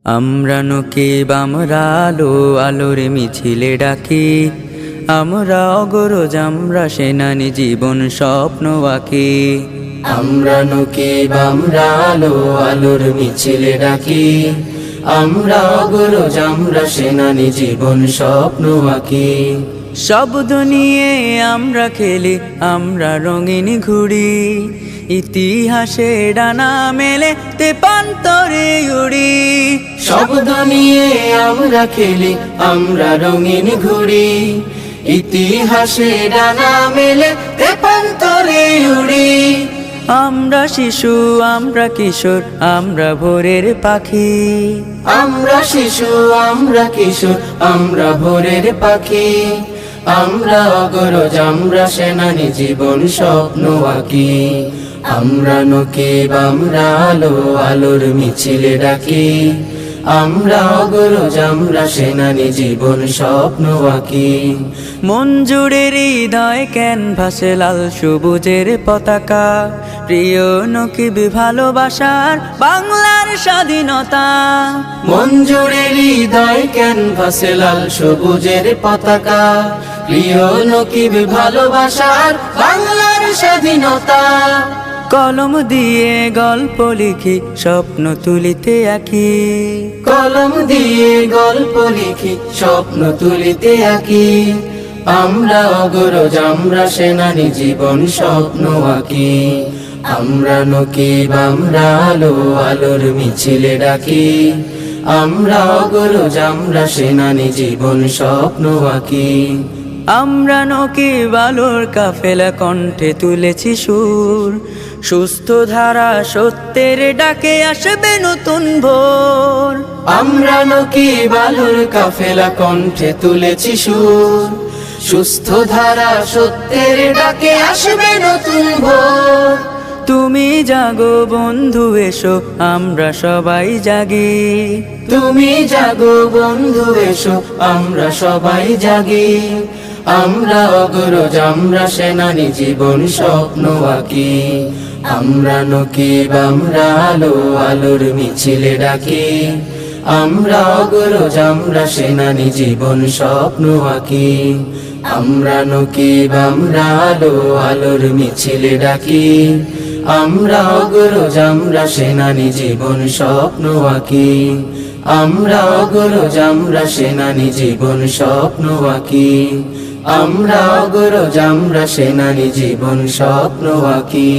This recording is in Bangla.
আমরা নকিব আমরা আলো আলোর মিছিলে ডাকি, আমরা অগরজ আমরা সেনানি জীবন স্বপ্ন আঁকি। আমরা নকিব আমরা আলো আলোর মিছিলে ডাকি, আমরা অগরজ আমরা সেনানি জীবন স্বপ্ন আঁকি। শব্দ নিয়ে আমরা খেলি, আমরা রঙিন ঘুড়ি, ইতিহাসে ডানা মেলে তেপান্তরে উড়ি। শব্দ নিয়ে আমরা খেলি, আমরা রঙিন ঘুড়ি, ইতিহাসে ডানা মেলে তেপান্তরে উড়ি। আমরা শিশু আমরা কিশোর আমরা ভোরের পাখি, আমরা শিশু আমরা কিশোর আমরা ভোরের পাখি। আমরা অগরজ আমরা সেনানি জীবন স্বপ্ন আঁকি। আমরা নকিব আমরা আলো আলোর মিছিলে ডাকি, আমরা অগরজ আমরা সেনানি জীবন স্বপ্ন আঁকি। মন জুড়ে হৃদয় ক্যানভাসে লাল সবুজের পতাকা, প্রিয় নকিব ভালোবাসার বাংলার স্বাধীনতা। মন জুড়ে হৃদয় ক্যানভাসে লাল সবুজের পতাকা, প্রিয় নকিব ভালোবাসার বাংলার স্বাধীনতা। কলম দিয়ে গল্প লিখি স্বপ্ন তুলিতে আঁকি, কলম দিয়ে গল্প লিখি স্বপ্ন তুলিতে আঁকি। আমরা অগরজ আমরা সেনানি জীবন স্বপ্ন আঁকি। আমরা নকিব আমরা আলো আলোর মিছিলে ডাকি, আমরা অগরজ আমরা সেনানি জীবন স্বপ্ন আঁকি। আমরা নকিব আলোর কাফেলা কণ্ঠে তুলেছি সুর, সুস্থ ধারা সত্যের ডাকে আসবে নতুন ভোর। আমরা নকিব আলোর কাফেলা কণ্ঠে তুলেছি সুর, সুস্থ ধারা সত্যের ডাকে আসবে নতুন ভোর। তুমি জাগো বন্ধু এসো আমরা সবাই জাগি, তুমি জাগো বন্ধু এসো আমরা সবাই জাগি। আমরা অগরজ আমরা সেনানি জীবন স্বপ্ন আঁকি। আমরা নকিব আমরা আলো আলোর মিছিলে ডাকি, আমরা অগরজ আমরা সেনানি জীবন স্বপ্ন আঁকি। আমরা নকিব আমরা আলো আলোর মিছিলে ডাকি, আমরা অগরজ আমরা সেনানি জীবন স্বপ্ন আঁকি। আমরা অগরজ আমরা সেনানি জীবন স্বপ্ন আঁকি। আমরা অগরজ আমরা সেনানি জীবন স্বপ্ন আঁকি।